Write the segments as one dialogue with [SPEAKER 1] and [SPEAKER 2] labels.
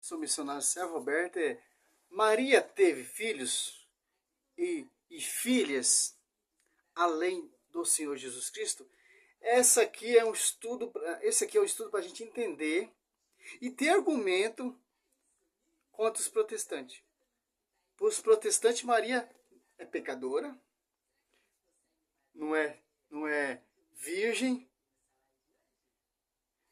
[SPEAKER 1] Sou missionário Servo Roberto. Maria teve filhos e filhas além do Senhor Jesus Cristo? Esse aqui é um estudo para a gente entender e ter argumento contra os protestantes. Para os protestantes, Maria é pecadora, não é virgem,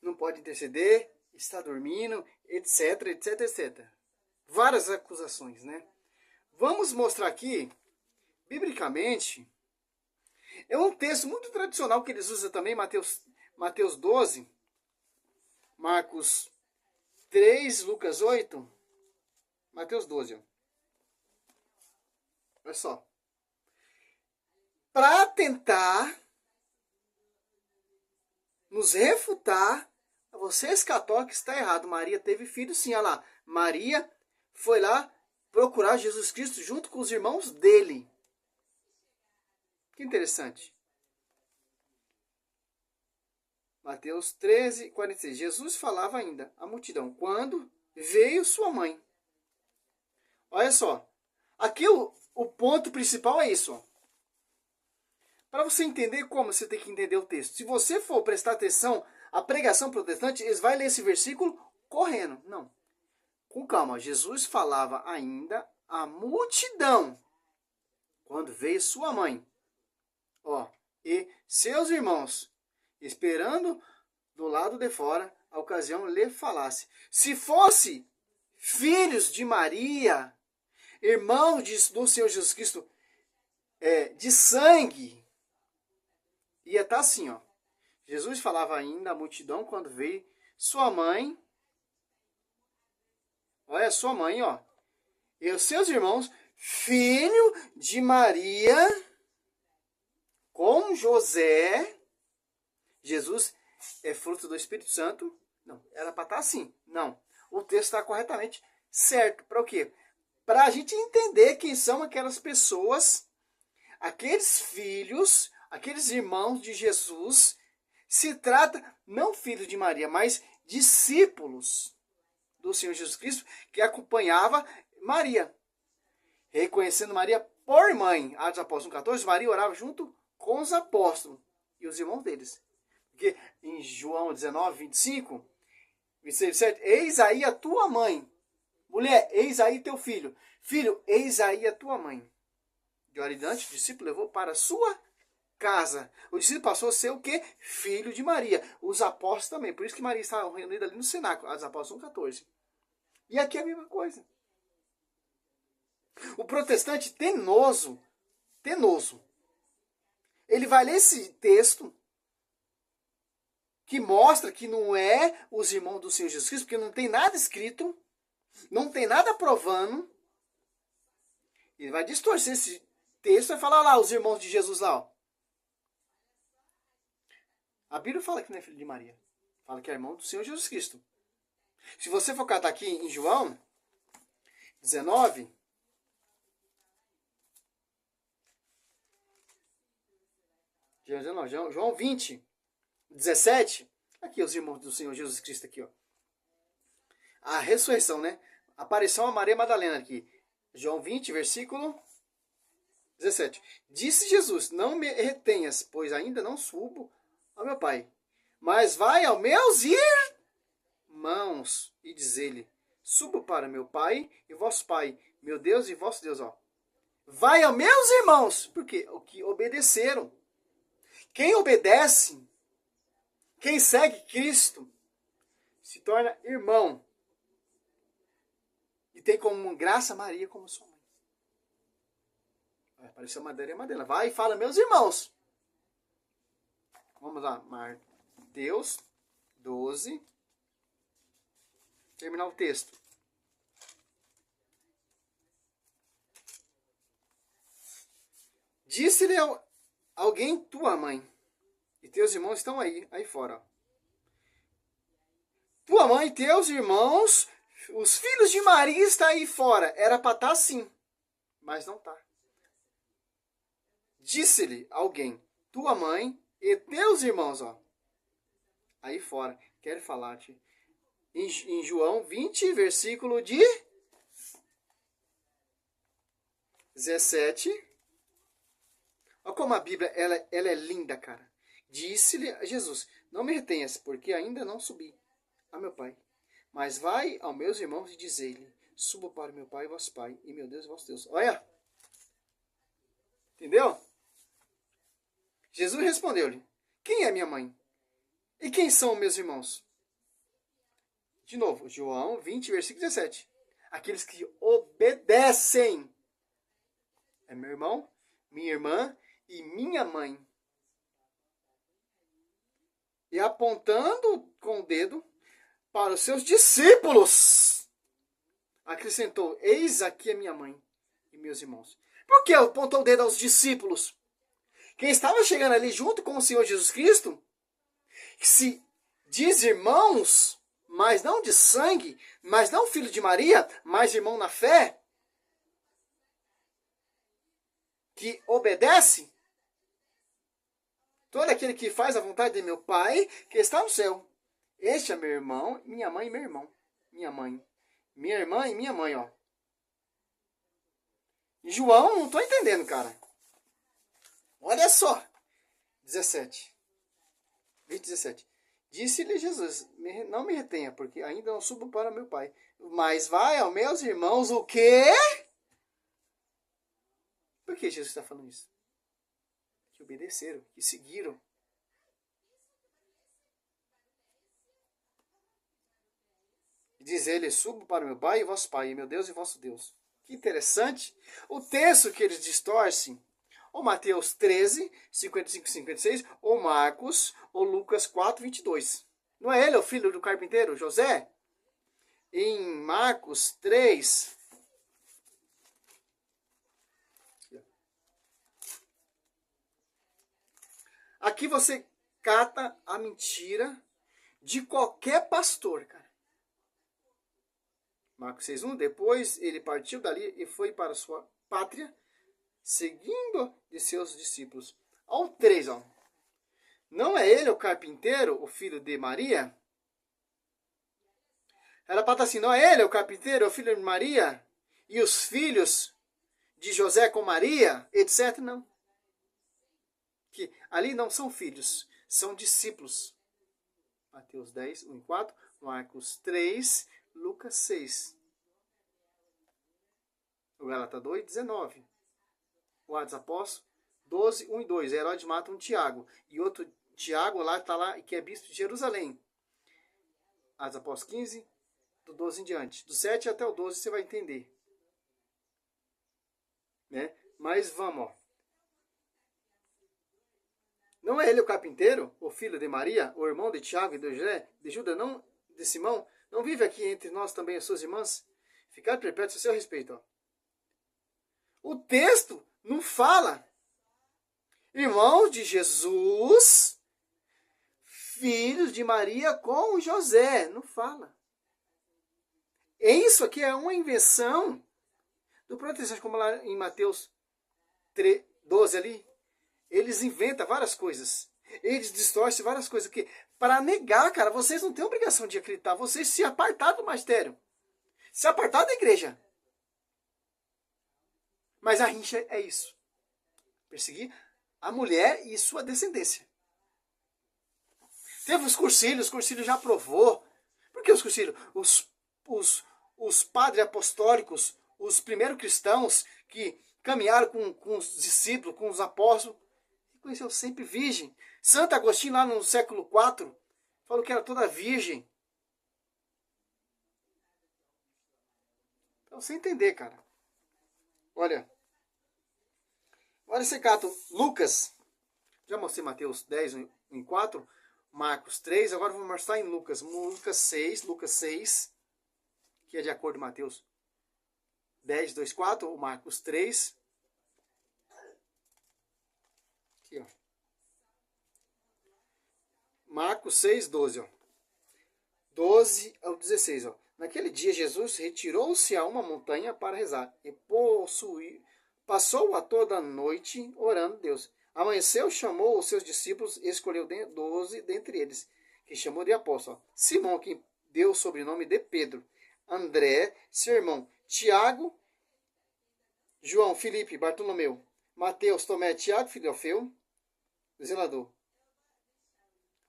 [SPEAKER 1] não pode interceder, está dormindo, etc, etc, etc. Várias acusações, né? Vamos mostrar aqui, biblicamente, é um texto muito tradicional que eles usam também, Mateus 12, Marcos 3, Lucas 8, Mateus 12. Olha só. Para tentar nos refutar, vocês católicos está errado. Maria teve filho sim, olha lá. Maria foi lá procurar Jesus Cristo junto com os irmãos dele. Que interessante. Mateus 13, 46. Jesus falava ainda à multidão quando veio sua mãe. Olha só. Aqui o ponto principal é isso. Para você entender como, você tem que entender o texto. Se você for prestar atenção à pregação protestante, eles vão ler esse versículo correndo. Não. Com calma. Jesus falava ainda à multidão quando veio sua mãe. E seus irmãos, esperando do lado de fora, a ocasião lhe falasse. Se fosse filhos de Maria, irmãos do Senhor Jesus Cristo, de sangue, ia estar assim, ó. Jesus falava ainda à multidão quando veio sua mãe. Olha, sua mãe, ó. E os seus irmãos, filho de Maria, com José. Jesus é fruto do Espírito Santo? Não, era para estar assim. Não, o texto está corretamente certo. Para o quê? Para a gente entender quem são aquelas pessoas, aqueles filhos, aqueles irmãos de Jesus. Se trata, não filhos de Maria, mas discípulos do Senhor Jesus Cristo, que acompanhava Maria. Reconhecendo Maria por mãe. Atos Apóstolos 14, Maria orava junto com os apóstolos e os irmãos deles. Porque em João 19, 25, 26, 27, eis aí a tua mãe. Mulher, eis aí teu filho. Filho, eis aí a tua mãe. De hora em diante, o discípulo levou para a sua casa. O discípulo passou a ser o quê? Filho de Maria. Os apóstolos também. Por isso que Maria estava reunida ali no cenáculo. Atos Apóstolos 14. E aqui é a mesma coisa. O protestante tenoso, ele vai ler esse texto que mostra que não é os irmãos do Senhor Jesus Cristo, porque não tem nada escrito, não tem nada provando. Ele vai distorcer esse texto e vai falar lá, os irmãos de Jesus lá, ó. A Bíblia fala que não é filho de Maria. Fala que é irmão do Senhor Jesus Cristo. Se você for catar aqui em João 19, João 20, 17, aqui os irmãos do Senhor Jesus Cristo aqui, ó. A ressurreição, né? Aparição a Maria Madalena aqui. João 20, versículo 17. Disse Jesus, não me retenhas, pois ainda não subo ao meu Pai. Mas vai aos meus irmãos e diz-lhe, subo para meu Pai e vosso Pai, meu Deus e vosso Deus, ó. Vai aos meus irmãos, porque o que obedeceram. Quem obedece, quem segue Cristo, se torna irmão. E tem como graça Maria como sua mãe. Vai aparecer Maria Madalena. Vai e fala, meus irmãos. Vamos lá, Mateus 12. Terminar o texto. Disse-lhe alguém, tua mãe, e teus irmãos estão aí fora. Ó. Tua mãe e teus irmãos, os filhos de Maria estão aí fora. Era para estar assim, mas não está. Disse-lhe alguém, tua mãe e teus irmãos, ó, aí fora. Quero falar-te Em João 20, versículo de 17. Olha como a Bíblia ela é linda, cara. Disse-lhe a Jesus: não me retenhas, porque ainda não subi a meu Pai. Mas vai aos meus irmãos e dizei-lhe: suba para meu Pai e vosso Pai, e meu Deus e vosso Deus. Olha! Entendeu? Jesus respondeu-lhe: quem é minha mãe? E quem são meus irmãos? De novo, João 20, versículo 17. Aqueles que obedecem. É meu irmão, minha irmã e minha mãe. E apontando com o dedo para os seus discípulos, acrescentou: eis aqui a minha mãe e meus irmãos. Por que apontou o dedo aos discípulos? Quem estava chegando ali junto com o Senhor Jesus Cristo, que se diz irmãos, mas não de sangue, mas não filho de Maria, mas irmão na fé, que obedece, todo aquele que faz a vontade de meu Pai, que está no céu. Este é meu irmão, minha mãe e meu irmão. Minha mãe. Minha irmã e minha mãe, ó. João, não estou entendendo, cara. Olha só. 17. 17. Disse-lhe Jesus: não me retenha, porque ainda não subo para meu Pai. Mas vai aos meus irmãos o quê? Por que Jesus está falando isso? Que obedeceram, que seguiram. E diz ele: subo para meu Pai e vosso Pai, e meu Deus e vosso Deus. Que interessante. O texto que eles distorcem, ou Mateus 13, 55 e 56, ou Marcos, ou Lucas 4, 22. Não é ele o filho do carpinteiro, José? Em Marcos 3, aqui você cata a mentira de qualquer pastor, cara. Marcos 6:1, depois ele partiu dali e foi para sua pátria, seguindo de seus discípulos. Ao 3, ó. Não é ele o carpinteiro, o filho de Maria? Ela para assim, não é ele o carpinteiro, o filho de Maria? E os filhos de José com Maria, etc. Não. Que ali não são filhos, são discípulos. Mateus 10, 1 e 4, Marcos 3, Lucas 6. O Gálatas 2, 19. O Atos Apóstolos 12, 1 e 2. Herodes mata um Tiago. E outro Tiago lá está lá, que é bispo de Jerusalém. Atos Apóstolos 15, do 12 em diante. Do 7 até o 12 você vai entender. Né? Mas vamos, ó. Não é ele o carpinteiro, o filho de Maria, o irmão de Tiago e de José, de Judas, não, de Simão? Não vive aqui entre nós também as suas irmãs? Ficar perpétuo a seu respeito. Ó. O texto não fala. Irmãos de Jesus, filhos de Maria com José. Não fala. Isso aqui é uma invenção do protestante, como lá em Mateus 12 ali. Eles inventam várias coisas. Eles distorcem várias coisas. Que para negar, cara, vocês não têm obrigação de acreditar. Vocês se apartar do magistério. Se apartar da igreja. Mas a rincha é isso. Perseguir a mulher e sua descendência. Teve os cursilhos já aprovou. Por que os cursilhos? Os padres apostólicos, os primeiros cristãos que caminharam com os discípulos, com os apóstolos, conheceu sempre virgem. Santo Agostinho, lá no século IV, falou que era toda virgem. Pra você entender, cara. Olha esse cato. Lucas. Já mostrei Mateus 10, 1 em 4. Marcos 3. Agora vou mostrar em Lucas. Lucas 6. Que é de acordo com Mateus 10, 2, 4. Ou Marcos 3. Aqui, ó. Marcos 6, 12. Ó. 12 ao 16. Ó. Naquele dia, Jesus retirou-se a uma montanha para rezar. E passou a toda a noite orando a Deus. Amanheceu, chamou os seus discípulos e escolheu 12 dentre eles, que chamou de apóstolos. Simão, que deu o sobrenome de Pedro. André, seu irmão. Tiago, João, Filipe, Bartolomeu. Mateus, Tomé, Tiago, filho de Alfeu, zelador.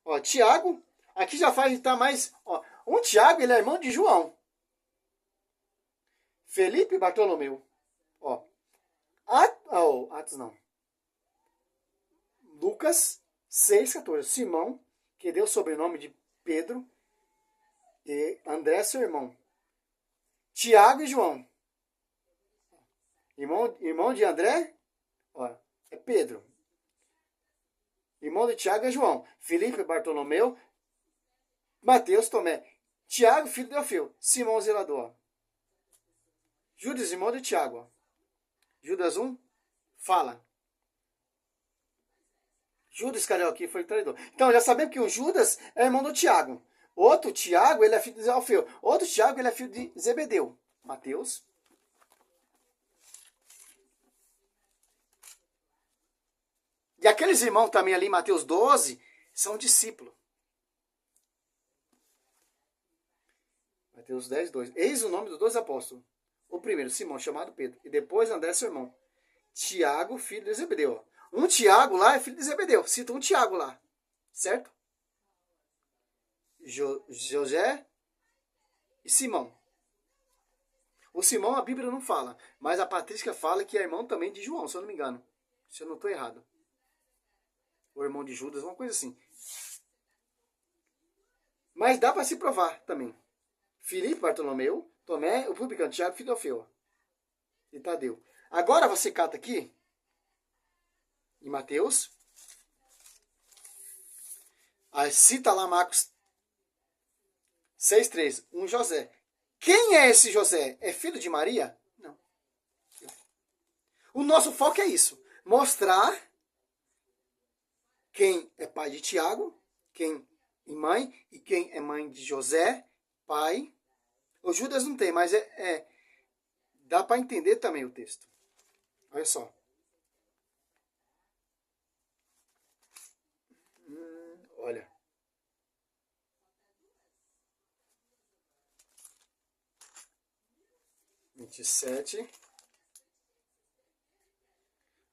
[SPEAKER 1] Ó, Tiago, aqui já faz tá mais, ó, um Tiago, ele é irmão de João. Felipe, Bartolomeu. Ó, Atos não. Lucas 6,14. Simão, que deu o sobrenome de Pedro, e André, seu irmão. Tiago e João. Irmão de André, ó, é Pedro. Irmão de Tiago é João. Filipe, Bartolomeu. Mateus, Tomé. Tiago, filho de Alfeu. Simão, zelador. Judas, irmão de Tiago. Judas 1, fala. Judas Iscariote foi traidor. Então, já sabemos que um Judas é irmão do Tiago. Outro Tiago, ele é filho de Alfeu. Outro Tiago, ele é filho de Zebedeu. Mateus. E aqueles irmãos também ali em Mateus 12 são discípulos. Mateus 10, 2. Eis o nome dos 12 apóstolos. O primeiro, Simão, chamado Pedro. E depois André, seu irmão. Tiago, filho de Zebedeu. Um Tiago lá é filho de Zebedeu. Cita um Tiago lá. Certo? José e Simão. O Simão a Bíblia não fala. Mas a Patrícia fala que é irmão também de João, se eu não me engano. Se eu não estou errado. O irmão de Judas, uma coisa assim. Mas dá para se provar também. Filipe, Bartolomeu, Tomé, o publicano, Tiago, filho de Alfeu. E Tadeu. Agora você cata aqui, em Mateus. Aí cita lá Marcos 6,3. Um José. Quem é esse José? É filho de Maria? Não. O nosso foco é isso. Mostrar quem é pai de Tiago, quem é mãe, e quem é mãe de José, pai. O Judas não tem, mas dá para entender também o texto. Olha só. Olha.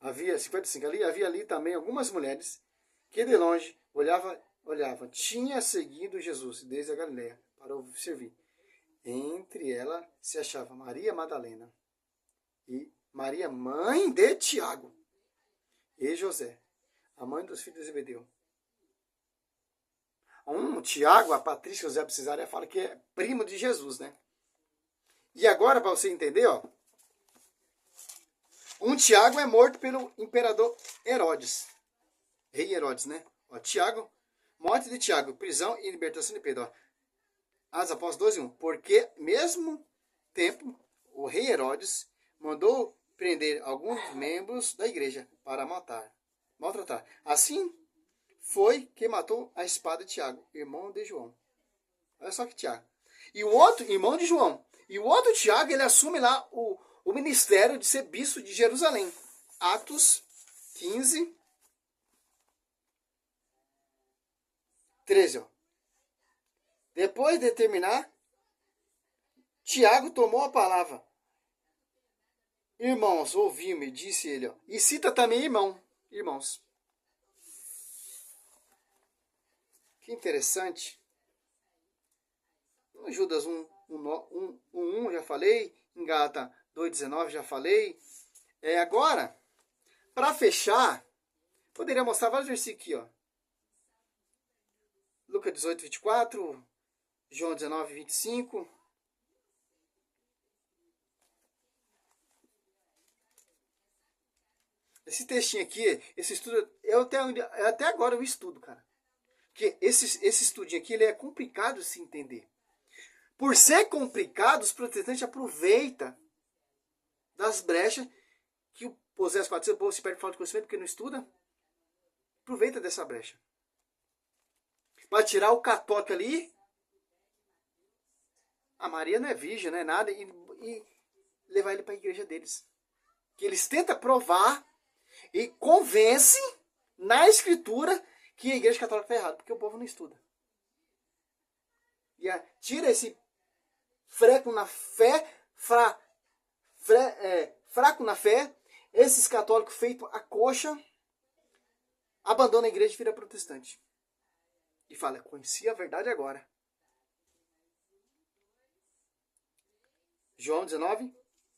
[SPEAKER 1] Havia 55 ali, havia ali também algumas mulheres que de longe olhavam. Tinha seguido Jesus desde a Galileia para o servir. Entre elas se achava Maria Madalena e Maria, mãe de Tiago, e José, a mãe dos filhos de Zebedeu. Tiago, a Patrícia José Cesareia fala que é primo de Jesus, né? E agora, para você entender, ó, um Tiago é morto pelo imperador Herodes. Rei Herodes, né? Ó, Tiago, morte de Tiago, prisão e libertação de Pedro. Ó. Atos Apóstolos 12:1. Porque, mesmo tempo, o rei Herodes mandou prender alguns membros da igreja para maltratar. Assim, foi que matou a espada de Tiago, irmão de João. Olha só que Tiago. E o outro, irmão de João. E o outro Tiago, ele assume lá o ministério de ser bispo de Jerusalém. Atos 15, 13. Ó. Depois de terminar, Tiago tomou a palavra. Irmãos, ouvi-me, disse ele. Ó. E cita também irmãos. Que interessante. No Judas 1, já falei. Em Gálatas 2,19 já falei. Agora, para fechar, poderia mostrar vários versículos aqui. Ó. Lucas 18, 24. João 19, 25. Esse textinho aqui, esse estudo, até agora eu estudo, cara. Porque esse estudinho aqui, ele é complicado de se entender. Por ser complicado, os protestantes aproveitam das brechas que o Osés 4, o povo se perde por falta de conhecimento porque não estuda. Aproveita dessa brecha. Para tirar o católico ali, a Maria não é virgem, não é nada, e levar ele para a igreja deles. Que eles tentam provar e convencem na escritura que a igreja católica está errada, porque o povo não estuda. tira esse fraco na fé, fraco na fé, esses católicos feito a coxa, abandona a igreja e vira protestante. E fala, conheci a verdade agora. João 19,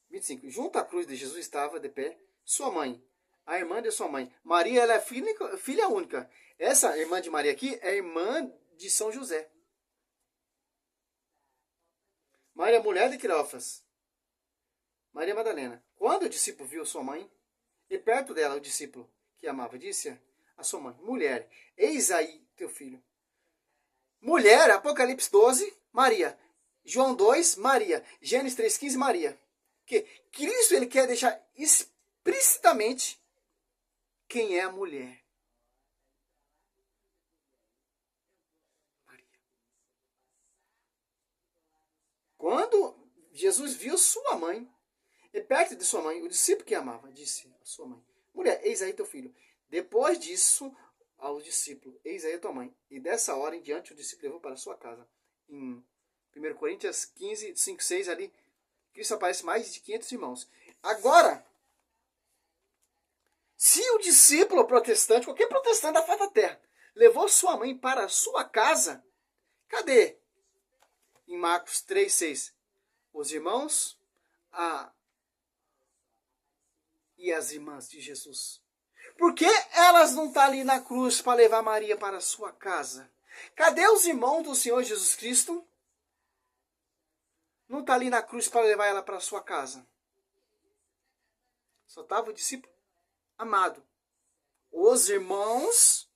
[SPEAKER 1] 25. Junto à cruz de Jesus estava de pé sua mãe, a irmã de sua mãe. Maria, ela é filha única. Essa irmã de Maria aqui é irmã de São José. Maria, mulher de Cleófas. Maria Madalena. Quando o discípulo viu sua mãe, e perto dela o discípulo que amava, disse a sua mãe, mulher, eis aí teu filho. Mulher, Apocalipse 12, Maria. João 2, Maria. Gênesis 3,15, Maria. Que Cristo ele quer deixar explicitamente quem é a mulher. Maria. Quando Jesus viu sua mãe, e perto de sua mãe, o discípulo que amava, disse a sua mãe, mulher, eis aí teu filho. Depois disso, ao discípulo, eis aí a tua mãe. E dessa hora em diante, o discípulo levou para sua casa. Em 1 Coríntios 15, 5, 6, ali, Cristo aparece mais de 500 irmãos. Agora, se o discípulo protestante, qualquer protestante da face da terra, levou sua mãe para a sua casa, cadê? Em Marcos 3, 6, os irmãos e as irmãs de Jesus. Por que elas não estão ali na cruz para levar Maria para a sua casa? Cadê os irmãos do Senhor Jesus Cristo? Não está ali na cruz para levar ela para a sua casa. Só estava o discípulo amado. Os irmãos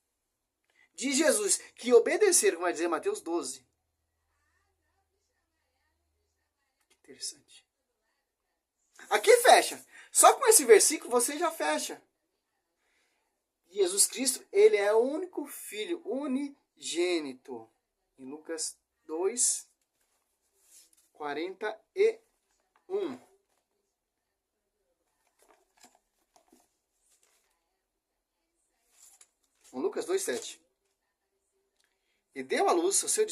[SPEAKER 1] de Jesus que obedeceram, vai dizer Mateus 12. Que interessante. Aqui fecha. Só com esse versículo você já fecha. Jesus Cristo, ele é o único filho unigênito. Em Lucas 2, 41. Lucas 2, 7. E deu à luz o seu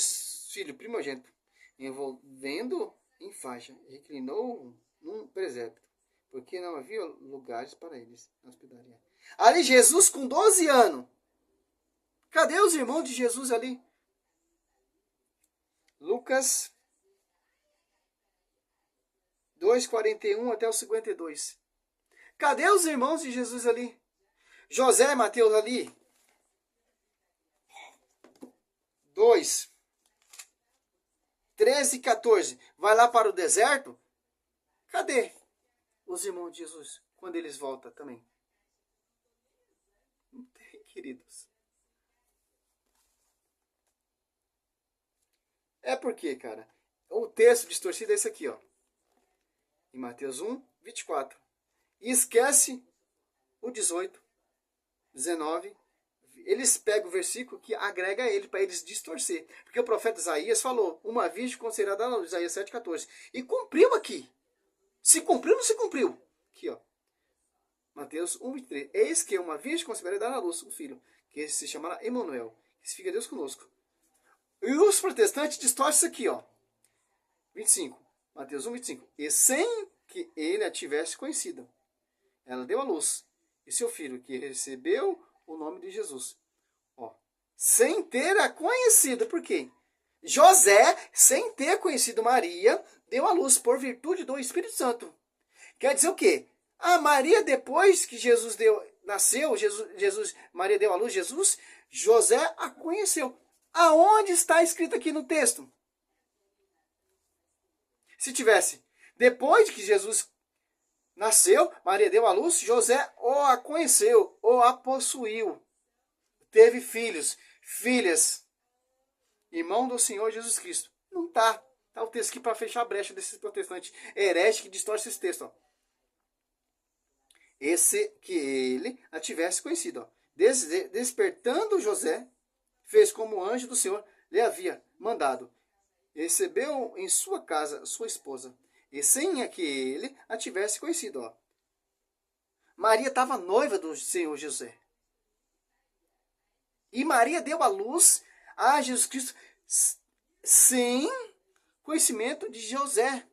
[SPEAKER 1] filho primogênito, envolvendo em faixa, e reclinou num presépio, porque não havia lugares para eles na hospedaria. Ali Jesus com 12 anos. Cadê os irmãos de Jesus ali? Lucas 2, 41 até o 52. Cadê os irmãos de Jesus ali? José e Mateus ali? 2, 13 e 14. Vai lá para o deserto? Cadê os irmãos de Jesus quando eles voltam também? Não tem, queridos. É porque, cara, o texto distorcido é esse aqui, ó. Em Mateus 1, 24. E esquece o 18, 19. Eles pegam o versículo que agrega ele para eles distorcer. Porque o profeta Isaías falou, uma virgem considerada na luz, Isaías 7, 14. E cumpriu aqui. Se cumpriu ou não se cumpriu? Aqui, ó. Mateus 1, 23. Eis que uma virgem considerada na luz, um filho, que se chamará Emanuel, que significa Deus conosco. E os protestantes distorcem isso aqui, ó. 25. Mateus 1, 25. E sem que ele a tivesse conhecido, ela deu à luz. E seu filho, que recebeu o nome de Jesus. Ó. Sem ter a conhecido. Por quê? José, sem ter conhecido Maria, deu à luz por virtude do Espírito Santo. Quer dizer o quê? A Maria, depois que Jesus nasceu, Maria deu à luz Jesus, José a conheceu. Aonde está escrito aqui no texto? Se tivesse, depois que Jesus nasceu, Maria deu à luz, José ou a conheceu, ou a possuiu. Teve filhos, filhas, irmão do Senhor Jesus Cristo. Não está. Está o texto aqui para fechar a brecha desses protestantes hereges que distorcem esse texto. Ó. Esse que ele a tivesse conhecido. Ó. Despertando José, fez como o anjo do Senhor lhe havia mandado. Recebeu em sua casa sua esposa. E sem que ele a tivesse conhecido. Ó. Maria estava noiva do Senhor José. E Maria deu à luz a Jesus Cristo sem conhecimento de José.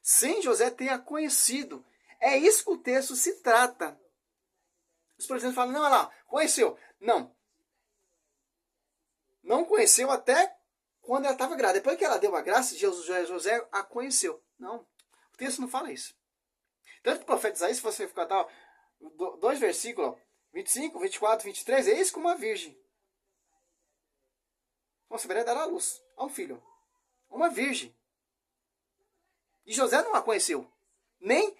[SPEAKER 1] Sem José ter a conhecido. É isso que o texto se trata. Os protestantes falam, não, olha lá, conheceu. Não. Não conheceu até quando ela estava grávida. Depois que ela deu a graça, José a conheceu. Não. O texto não fala isso. Tanto que o profeta Isaías, se você ficar tal, 2 versículos, 25, 24, 23, é isso como uma virgem. Você vai dar à luz a um filho. Uma virgem. E José não a conheceu. Nem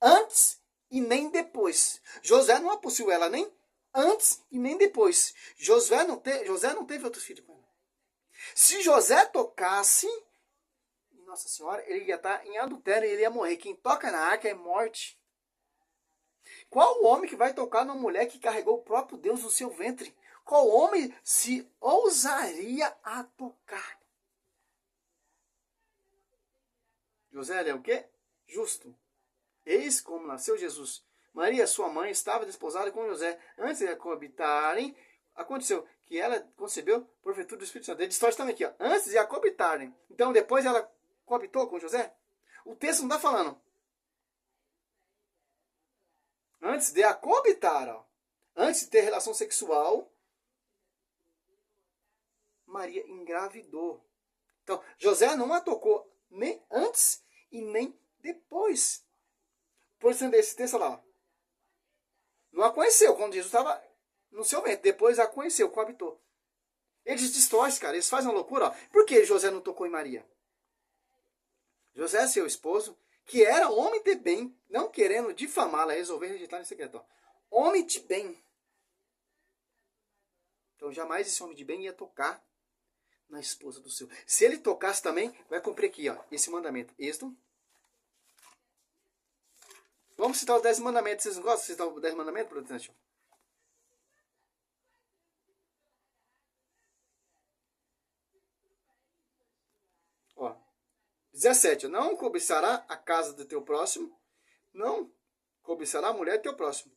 [SPEAKER 1] antes e nem depois. José não a possuiu ela nem antes e nem depois. José não teve outros filhos com ela. Se José tocasse, Nossa Senhora, ele ia estar em adultério e ele ia morrer. Quem toca na arca é morte. Qual homem que vai tocar numa mulher que carregou o próprio Deus no seu ventre? Qual homem se ousaria a tocar? José é o quê? Justo. Eis como nasceu Jesus. Maria, sua mãe, estava desposada com José. Antes de coabitarem, aconteceu que ela concebeu por virtude do Espírito Santo. Ele distorce também aqui, ó. Antes de a coabitarem. Então, depois ela coabitou com José? O texto não está falando. Antes de a coabitar, ó. Antes de ter relação sexual, Maria engravidou. Então, José não a tocou nem antes e nem depois. Por isso, esse texto lá, ó. Não a conheceu quando Jesus estava no seu ventre. Depois a conheceu, coabitou. Eles distorcem, cara. Eles fazem uma loucura. Ó. Por que José não tocou em Maria? José, seu esposo, que era homem de bem, não querendo difamá-la, resolveu rejeitar em secreto. Ó. Homem de bem. Então jamais esse homem de bem ia tocar na esposa do seu. Se ele tocasse também, vai cumprir aqui, ó, esse mandamento. Êxodo. Vamos citar os 10 mandamentos. Vocês não gostam de citar os 10 mandamentos, protestante? Ó. 17. Não cobiçará a casa do teu próximo. Não cobiçará a mulher do teu próximo.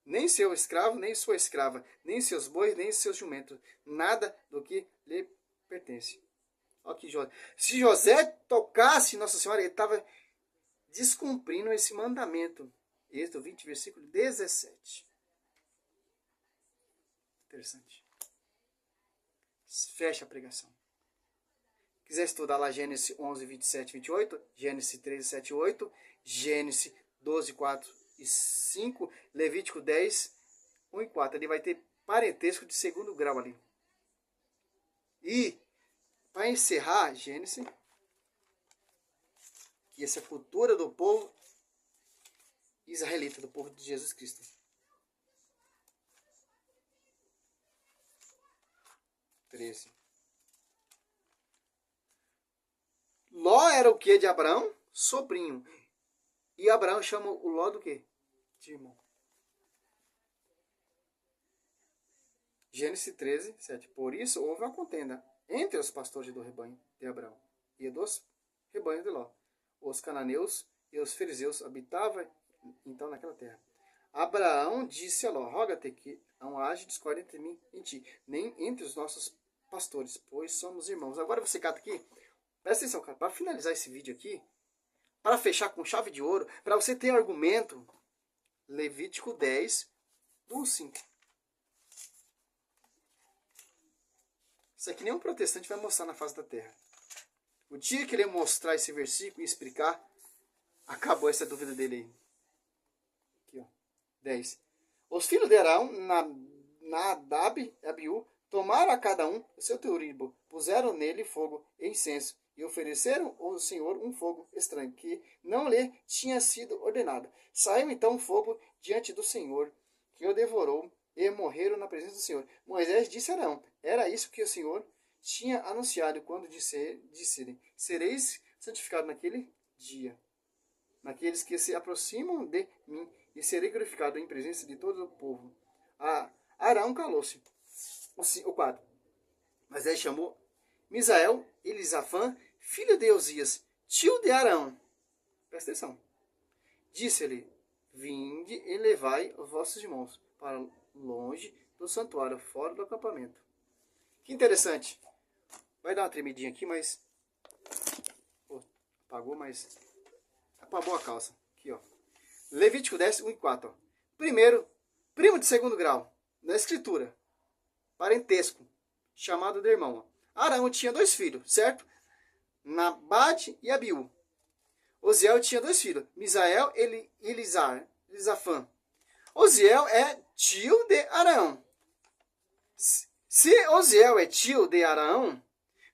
[SPEAKER 1] Nem seu escravo, nem sua escrava. Nem seus bois, nem seus jumentos. Nada do que lhe pertence. Ó aqui, José. Se José tocasse Nossa Senhora, ele estava descumprindo esse mandamento. Êxodo 20, versículo 17. Interessante. Fecha a pregação. Quiser estudar lá Gênesis 11, 27, 28, Gênesis 13, 7, 8, Gênesis 12, 4 e 5, Levítico 10, 1 e 4. Ele vai ter parentesco de segundo grau ali. E, para encerrar, Gênesis, que essa cultura do povo israelita, do povo de Jesus Cristo. 13. Ló era o que de Abraão? Sobrinho. E Abraão chama o Ló do quê? De irmão. Gênesis 13, 7. Por isso houve uma contenda entre os pastores do rebanho de Abraão e dos rebanhos de Ló. Os cananeus e os fariseus habitavam então naquela terra. Abraão disse a Ló: roga-te que não haja discórdia entre mim e ti, nem entre os nossos pastores, pois somos irmãos. Agora você cata aqui, presta atenção, cara, para finalizar esse vídeo aqui, para fechar com chave de ouro, para você ter argumento, Levítico 10, do 5. Isso aqui nenhum protestante vai mostrar na face da terra. O dia que ele mostrar esse versículo e explicar, acabou essa dúvida dele aí. Aqui, ó. 10. Os filhos de Arão, Nadab e Abiú, tomaram a cada um o seu teoribo, puseram nele fogo e incenso, e ofereceram ao Senhor um fogo estranho, que não lhe tinha sido ordenado. Saiu então um fogo diante do Senhor, que o devorou, e morreram na presença do Senhor. Moisés disse a Arão: era isso que o Senhor tinha anunciado quando disserem: sereis santificados naquele dia, naqueles que se aproximam de mim, e serei glorificado em presença de todo o povo. Arão calou-se. O 4. Mas ele chamou Misael e Elisafã, filho de Osias, tio de Arão. Presta atenção. Disse-lhe: vinde e levai os vossos irmãos para longe do santuário, fora do acampamento. Que interessante. Vai dar uma tremidinha aqui, mas... Pô, apagou, mas... Apagou a calça. Aqui, ó. Levítico 10, 1 e 4. Ó. Primeiro, primo de segundo grau. Na escritura. Parentesco. Chamado de irmão. Ó. Arão tinha 2 filhos, certo? Nabade e Abiú. Oziel tinha 2 filhos. Misael e Elisafã. Oziel é tio de Arão. Se Oziel é tio de Arão,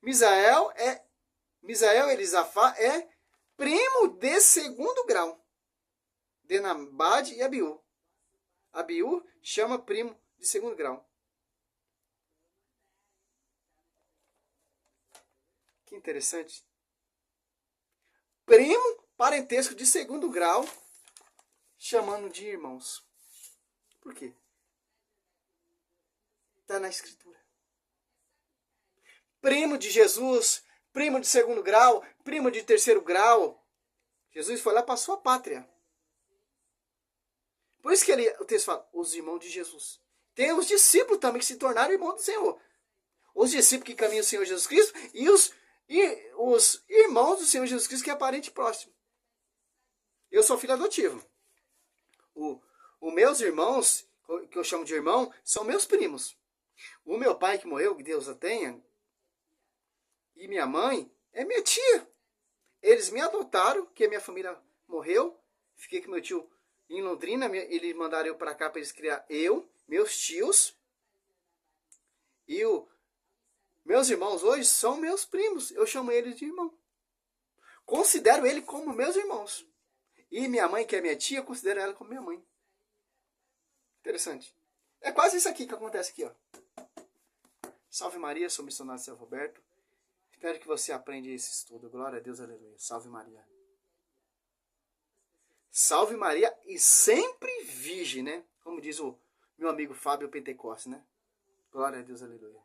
[SPEAKER 1] Misael e Elisafá é primo de segundo grau de Nabade e Abiú. Abiú chama primo de segundo grau. Que interessante. Primo, parentesco de segundo grau, chamando de irmãos. Por quê? Está na escritura. Primo de Jesus, primo de segundo grau, primo de terceiro grau. Jesus foi lá para a sua pátria. Por isso que o texto fala, os irmãos de Jesus. Tem os discípulos também que se tornaram irmãos do Senhor. Os discípulos que caminham o Senhor Jesus Cristo e os irmãos do Senhor Jesus Cristo que é parente próximo. Eu sou filho adotivo. Os meus irmãos, que eu chamo de irmão, são meus primos. O meu pai que morreu, que Deus a tenha, e minha mãe é minha tia. Eles me adotaram, porque minha família morreu. Fiquei com meu tio em Londrina. Eles mandaram eu para cá para eles criar eu, meus tios. E meus irmãos hoje são meus primos. Eu chamo eles de irmão. Considero eles como meus irmãos. E minha mãe, que é minha tia, eu considero ela como minha mãe. Interessante. É quase isso aqui que acontece aqui, ó. Salve Maria, sou missionário Céu Roberto. Espero que você aprenda esse estudo. Glória a Deus, aleluia. Salve Maria. Salve Maria e sempre virgem, né? Como diz o meu amigo Fábio Pentecoste, né? Glória a Deus, aleluia.